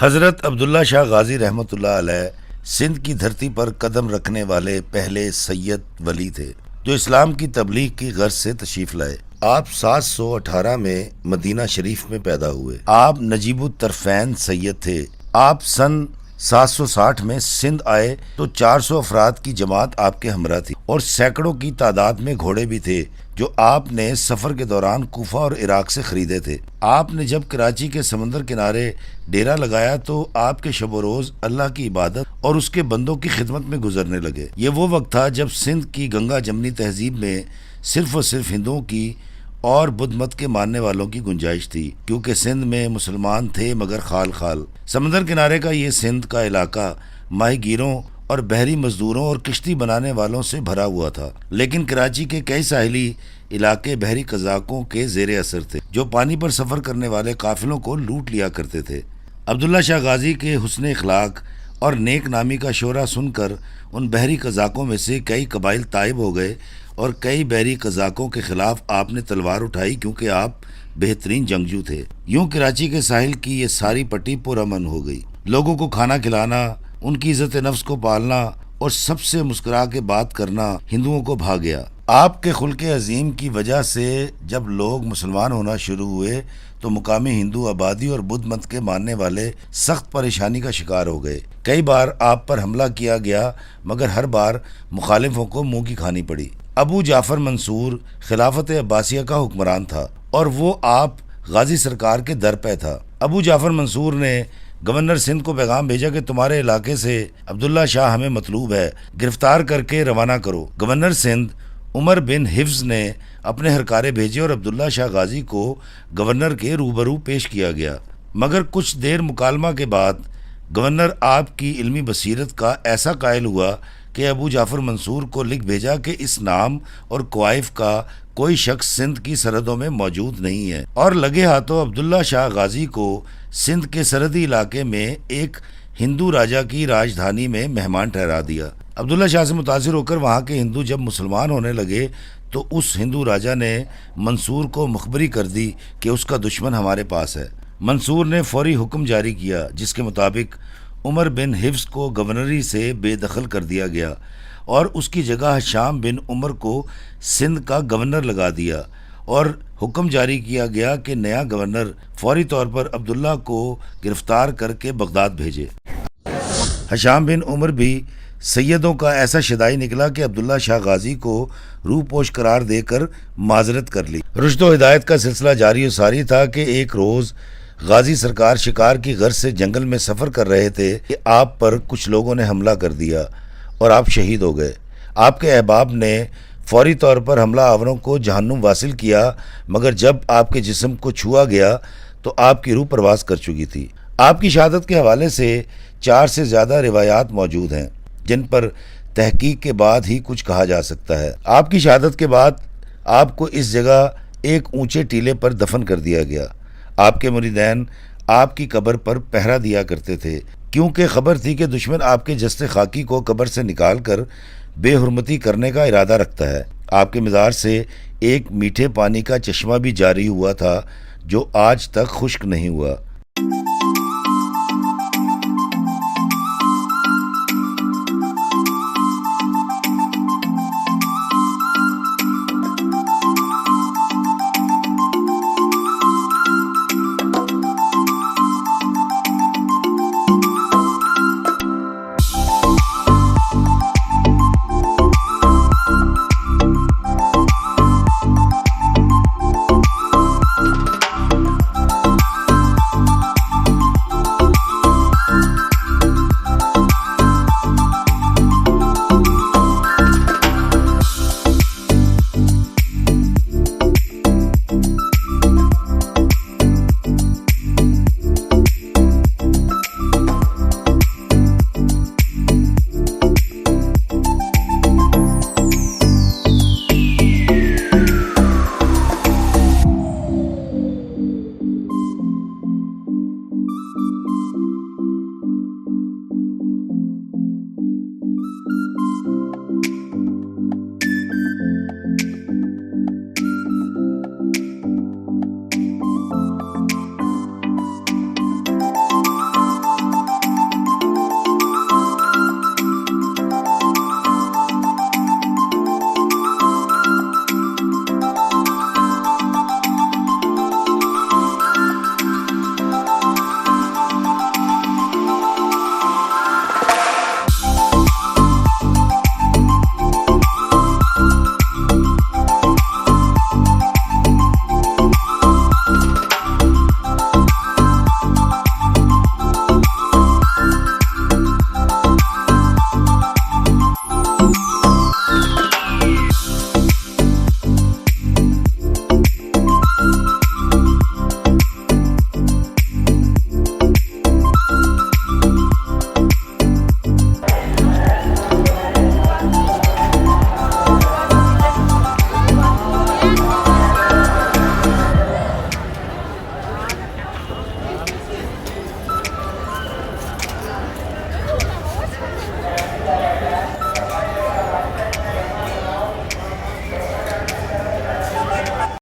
حضرت عبداللہ شاہ غازی رحمۃ اللہ علیہ سندھ کی دھرتی پر قدم رکھنے والے پہلے سید ولی تھے جو اسلام کی تبلیغ کی غرض سے تشریف لائے۔ آپ 718 میں مدینہ شریف میں پیدا ہوئے۔ آپ نجیب الطرفین سید تھے۔ آپ سن 760 میں سندھ آئے تو 400 افراد کی جماعت آپ کے ہمراہ تھی اور سینکڑوں کی تعداد میں گھوڑے بھی تھے جو آپ نے سفر کے دوران کوفہ اور عراق سے خریدے تھے۔ آپ نے جب کراچی کے سمندر کنارے ڈیرا لگایا تو آپ کے شب و روز اللہ کی عبادت اور اس کے بندوں کی خدمت میں گزرنے لگے۔ یہ وہ وقت تھا جب سندھ کی گنگا جمنی تہذیب میں صرف اور صرف ہندوؤں کی اور بدھ مت کے ماننے والوں کی گنجائش تھی، کیونکہ سندھ میں مسلمان تھے مگر خال خال۔ سمندر کنارے کا یہ سندھ کا علاقہ ماہی گیروں اور بحری مزدوروں اور کشتی بنانے والوں سے بھرا ہوا تھا، لیکن کراچی کے کئی ساحلی علاقے بحری قزاقوں کے زیر اثر تھے جو پانی پر سفر کرنے والے قافلوں کو لوٹ لیا کرتے تھے۔ عبداللہ شاہ غازی کے حسن اخلاق اور نیک نامی کا شعرہ سن کر ان بحری قزاقوں میں سے کئی قبائل تائب ہو گئے اور کئی بحری قزاقوں کے خلاف آپ نے تلوار اٹھائی، کیونکہ آپ بہترین جنگجو تھے۔ یوں کراچی کے ساحل کی یہ ساری پٹی پرامن ہو گئی۔ لوگوں کو کھانا کھلانا، ان کی عزت نفس کو پالنا اور سب سے مسکرا کے بات کرنا ہندوؤں کو بھا گیا۔ آپ کے خلق عظیم کی وجہ سے جب لوگ مسلمان ہونا شروع ہوئے تو مقامی ہندو آبادی اور بدھ مت کے ماننے والے سخت پریشانی کا شکار ہو گئے۔ کئی بار آپ پر حملہ کیا گیا مگر ہر بار مخالفوں کو منہ کی کھانی پڑی۔ ابو جعفر منصور خلافت عباسیہ کا حکمران تھا اور وہ آپ غازی سرکار کے در پہ تھا۔ ابو جعفر منصور نے گورنر سندھ کو پیغام بھیجا کہ تمہارے علاقے سے عبداللہ شاہ ہمیں مطلوب ہے، گرفتار کر کے روانہ کرو۔ گورنر سندھ عمر بن حفظ نے اپنے ہرکارے بھیجے اور عبداللہ شاہ غازی کو گورنر کے روبرو پیش کیا گیا، مگر کچھ دیر مکالمہ کے بعد گورنر آپ کی علمی بصیرت کا ایسا قائل ہوا کہ ابو جعفر منصور کو لکھ بھیجا کہ اس نام اور کوائف کا کوئی شخص سندھ کی سرحدوں میں موجود نہیں ہے، اور لگے ہاتھوں عبداللہ شاہ غازی کو سندھ کے سرحدی علاقے میں ایک ہندو راجا کی راجدھانی میں مہمان ٹھہرا دیا۔ عبداللہ شاہ سے متاثر ہو کر وہاں کے ہندو جب مسلمان ہونے لگے تو اس ہندو راجا نے منصور کو مخبری کر دی کہ اس کا دشمن ہمارے پاس ہے۔ منصور نے فوری حکم جاری کیا جس کے مطابق عمر بن حفظ کو گورنری سے بے دخل کر دیا گیا اور اس کی جگہ ہشام بن عمر کو سندھ کا گورنر لگا دیا، اور حکم جاری کیا گیا کہ نیا گورنر فوری طور پر عبداللہ کو گرفتار کر کے بغداد بھیجے۔ ہشام بن عمر بھی سیدوں کا ایسا شدائی نکلا کہ عبداللہ شاہ غازی کو روح پوش قرار دے کر معذرت کر لی۔ رشد و ہدایت کا سلسلہ جاری و ساری تھا کہ ایک روز غازی سرکار شکار کی غرض سے جنگل میں سفر کر رہے تھے کہ آپ پر کچھ لوگوں نے حملہ کر دیا اور آپ شہید ہو گئے۔ آپ کے احباب نے فوری طور پر حملہ آوروں کو جہنم واصل کیا، مگر جب آپ کے جسم کو چھوا گیا تو آپ کی روح پرواز کر چکی تھی۔ آپ کی شہادت کے حوالے سے 4 سے زیادہ روایات موجود ہیں جن پر تحقیق کے بعد ہی کچھ کہا جا سکتا ہے۔ آپ کی شہادت کے بعد آپ کو اس جگہ ایک اونچے ٹیلے پر دفن کر دیا گیا۔ آپ کے مریدین آپ کی قبر پر پہرا دیا کرتے تھے، کیونکہ خبر تھی کہ دشمن آپ کے جسد خاکی کو قبر سے نکال کر بے حرمتی کرنے کا ارادہ رکھتا ہے۔ آپ کے مزار سے ایک میٹھے پانی کا چشمہ بھی جاری ہوا تھا جو آج تک خشک نہیں ہوا۔